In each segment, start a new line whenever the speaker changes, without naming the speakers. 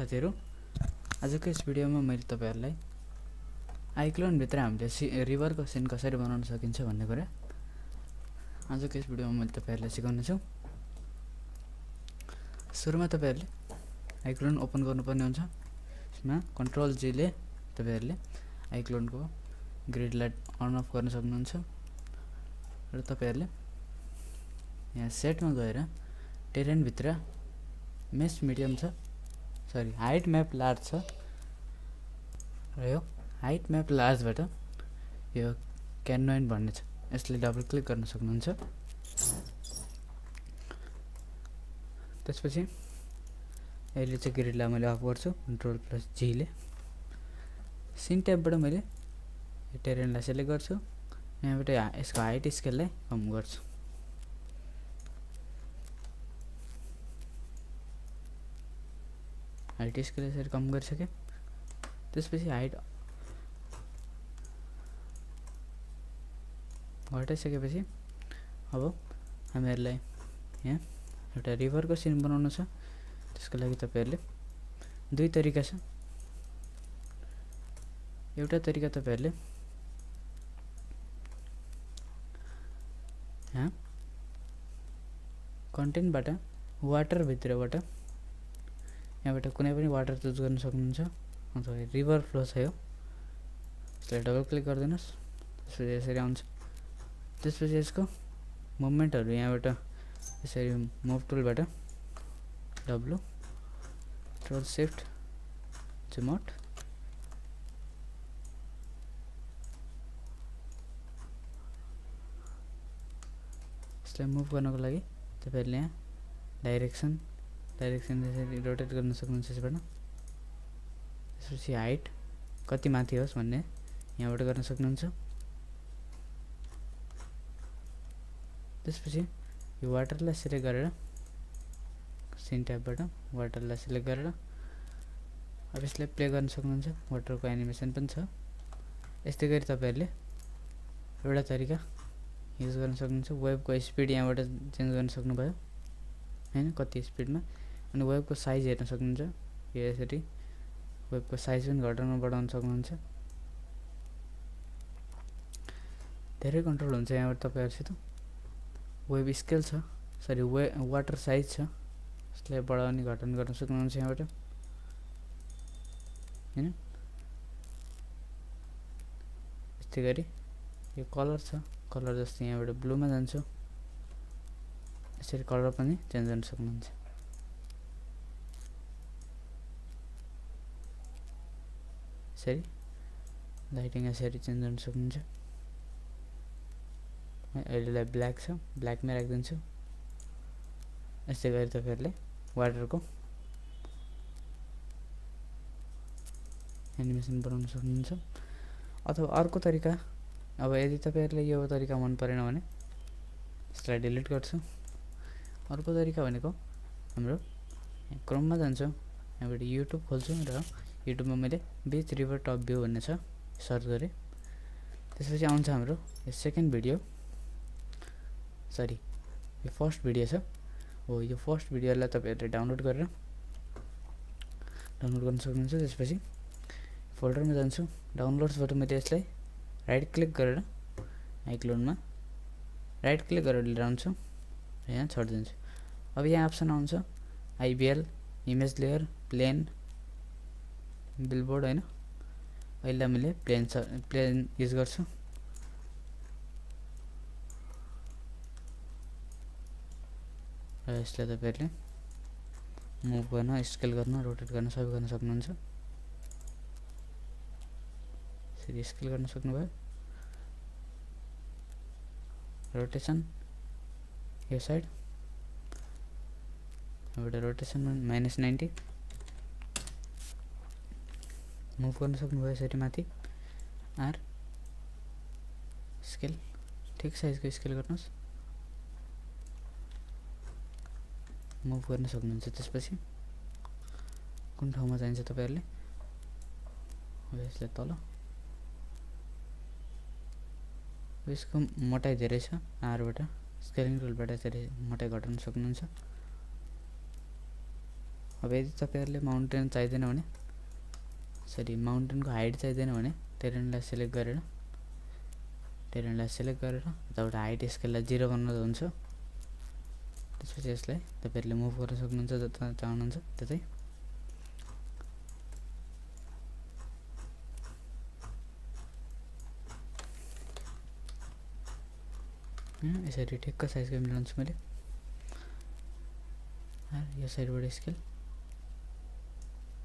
साथीहरु आजको यस भिडियोमा मैले तपाईहरुलाई आइक्लोन भित्र हामीले रिभरको सिन कसरी बनाउन सकिन्छ भन्ने कुरा आजको यस भिडियोमा मैले तपाईहरुलाई सिकाउने छु। सुरुमा तपाईहरुले आइक्लोन ओपन गर्नुपर्ने हुन्छ। यसमा कन्ट्रोल जी ले तपाईहरुले आइक्लोनको ग्रिड लाइट अन अफ गर्न सक्नुहुन्छ र तपाईहरुले यहाँ सेटमा गएर टेरेन भित्र मेश मिडियम छ सरी हाइट म्याप लार्ज छ र यो हाइट म्याप लार्ज बाट यो क्यानोइन भन्ने छ यसले डबल क्लिक गर्न सक्नुहुन्छ। त्यसपछि अहिले चाहिँ ग्रिडलाई मैले अफ गर्छु कन्ट्रोल प्लस जी ले। सिन ट्याबबाट मैले यो टेरेनलाई सिलेक्ट गर्छु। यहाँबाट यसको हाइट स्केललाई कम गर्छु। हाइट स्केल यसरी कम गरिसके। त्यसपछि हाइट घटाइसकेपछि अब हामीहरुलाई यहाँ एउटा रिभरको सिन बनाउन छ। त्यसको लागि तपाईहरुले दुई तरिका छ। एउटा तरिका तपाईहरुले यहाँ कन्टेन्टबाट वाटर भित्रबाट यहाँबाट कुनै पनि वाटर चुज गर्न सक्नुहुन्छ अथवा रिभर फ्लो छ यो यसलाई डबल क्लिक गरिदिनुस्। त्यसपछि यसरी आउँछ। त्यसपछि यसको मुभमेन्टहरु यहाँबाट यसरी मुभ टुलबाट W control shift zoom out यसलाई मुभ गर्नको लागि तपाईहरुले यहाँ डाइरेक्सन यसरी रोटेट गर्न सक्नुहुन्छ यसबाट। त्यसपछि हाइट कति माथि होस् भन्ने यहाँबाट गर्न सक्नुहुन्छ। त्यसपछि यो वाटरलाई सिलेक्ट गरेर सिन ट्याबबाट वाटरलाई सिलेक्ट गरेर अब यसलाई प्ले गर्न सक्नुहुन्छ। वाटरको एनिमेसन पनि छ। यस्तै गरी तपाईहरुले एउटा तरिका युज गर्न सक्नुहुन्छ। वेभको स्पिड यहाँबाट चेन्ज गर्न सक्नुभयो हैन कति स्पिडमा अनि वेभको साइज हेर्न सक्नुहुन्छ। यो यसरी वेभको साइज पनि घटाउन बढाउन सक्नुहुन्छ। धेरै कन्ट्रोल हुन्छ यहाँबाट तपाईहरुसित। वेभ स्केल छ सरी वाटर साइज छ यसलाई बढाउने घटाउने गर्न सक्नुहुन्छ यहाँबाट हैन। यस्तै गरी यो कलर छ कलर जस्तै यहाँबाट ब्लूमा जान्छु यसरी कलर पनि चेन्ज गर्न सक्नुहुन्छ। यसरी लाइटिङ यसरी चेन्ज गर्न सक्नुहुन्छ। अहिलेलाई ब्ल्याक छ ब्ल्याकमै राख्दिन्छु। यस्तै गरी तपाईहरुले वाटरको एनिमेसन बनाउन सक्नुहुन्छ। अथवा अर्को तरिका अब यदि तपाईहरुले यो तरिका मन परेन भने यसलाई डिलिट गर्छु। अर्को तरिका भनेको हाम्रो क्रोममा जान्छु यहाँबाट युट्युब खोल्छु र युट्युबमा मैले बीच रिभर टप भ्यू भन्ने छ सर्च गरे। त्यसपछि आउँछ हाम्रो यो सेकेन्ड भिडियो सरी यो फर्स्ट भिडियो छ हो यो फर्स्ट भिडियोलाई तपाईहरुले डाउनलोड गर्न सक्नुहुन्छ। त्यसपछि फोल्डरमा जान्छु डाउनलोड्सबाट मैले यसलाई राइट क्लिक गरेर आइक्लोनमा राइट क्लिक गरेर लिएर आउँछु र यहाँ छोड्दिन्छु। अब यहाँ अप्सन आउँछ आइबिएल इमेज लेयर प्लेन बिलबोर्ड हैन। अहिले मैले प्लेन युज गर्छु। र यसलाई तपाईहरुले मुभ गर्न स्केल गर्न रोटेट गर्न सबै गर्न सक्नुहुन्छ। यसरी स्केल गर्न सक्नुभयो। रोटेसन यो साइड एउटा रोटेसन -90 मुभ गर्न सक्नुभयो यसरी माथि आर स्केल ठिक साइजको स्केल गर्नुस् मुभ गर्न सक्नुहुन्छ। त्यसपछि कुन ठाउँमा चाहिन्छ तपाईहरुले यसलाई तल यसको मोटाइ धेरै छ आरबाट स्केलिङ टुलबाट यसरी मोटाइ घटाउन सक्नुहुन्छ। अब यदि तपाईहरुले माउन्टेन चाहिदैन भने सरी माउन्टेनको हाइट चाहिदैन भने टेरेनलाई सिलेक्ट गरेर यताबाट हाइट स्केललाई 0 गर्न हुन्छ। त्यसपछि यसलाई तपाईहरुले मुभ गर्न सक्नुहुन्छ जता चाहनुहुन्छ त्यतै। यसरी ठिक्क साइजको मिलाउँछु मैले। यो साइडबाट स्केल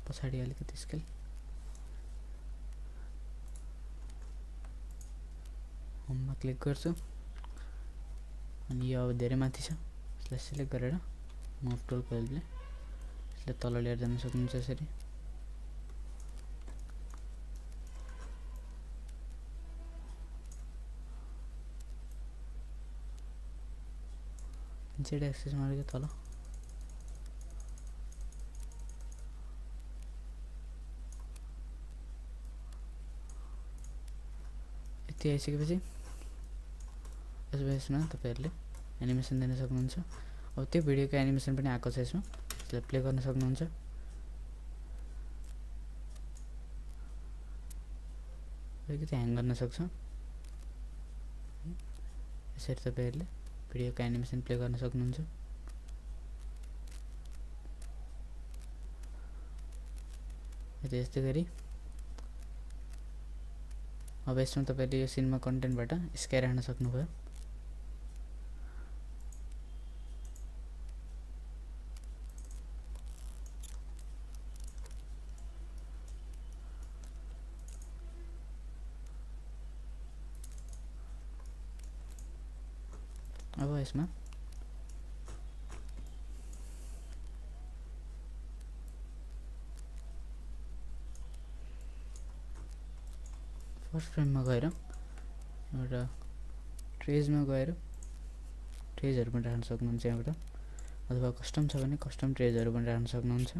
पछाडी अलिकति स्केल होममा क्लिक गर्छु अनि यो अब धेरै माथि छ यसलाई सिलेक्ट गरेर मुभ टुल प्रयोगले यसलाई तल लिएर जान सक्नुहुन्छ। यसरी जेड एक्सिस मार्ग तल यति आइसकेपछि यसमा तपाईहरुले एनिमेसन दिन सक्नुहुन्छ। अब त्यो भिडियोको एनिमेसन पनि आएको छ यसमा यसलाई प्ले गर्न सक्नुहुन्छ। अलिकति ह्याङ गर्न सक्छ। यसरी तपाईहरुले भिडियोको एनिमेसन प्ले गर्न सक्नुहुन्छ। यस्तै गरी अब यसमा तपाईले यो सिनमा कन्टेन्टबाट स्केयर हाल्न सक्नुभयो। अब यसमा फर्स्ट फ्रेममा गएर एउटा ट्रेजमा गएर ट्रेजहरु पनि राख्न सक्नुहुन्छ यहाँबाट, अथवा कस्टम छ भने कस्टम ट्रेजहरु पनि राख्न सक्नुहुन्छ।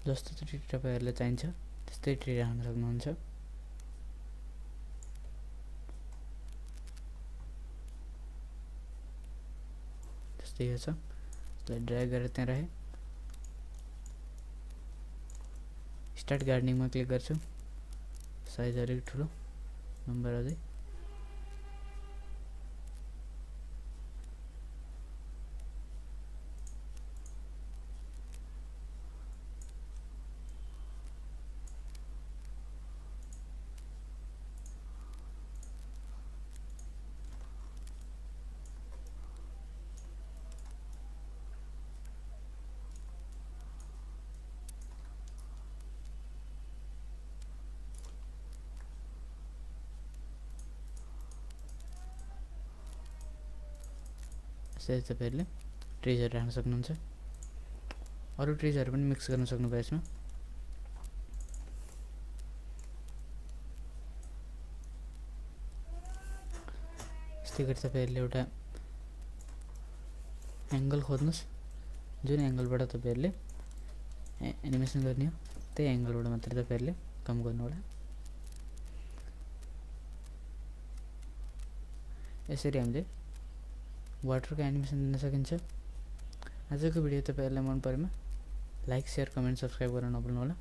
जस्तो ट्री तपाईहरुलाई चाहिन्छ त्यस्तै ट्री राख्न सक्नुहुन्छ। त्यस्तै छ यसलाई ड्र्याग गरेर त्यहाँ राखे। स्टार्ट गार्डनिङमा क्लिक गर्छु। साइज अलिक ठुलो नम्बर अझै यसरी तपाईहरुले ट्रिजहरु राख्न सक्नुहुन्छ। अरु ट्रिजहरु पनि मिक्स गर्न सक्नुभयो यसमा। यस्तै गरी तपाईहरुले एउटा एंगल खोज्नुस्, जुन एंगलबाट तपाईहरुले एनिमेसन गर्ने हो त्यही एंगलबाट मात्र तपाईहरुले काम गर्नु होला। यसरी हामीले वाटरको एनिमेसन दिन सकिन्छ। आजको भिडियो तपाईहरुलाई मन परेमा लाइक, शेयर, कमेन्ट, सब्स्क्राइब गर्न नभुल्नु होला।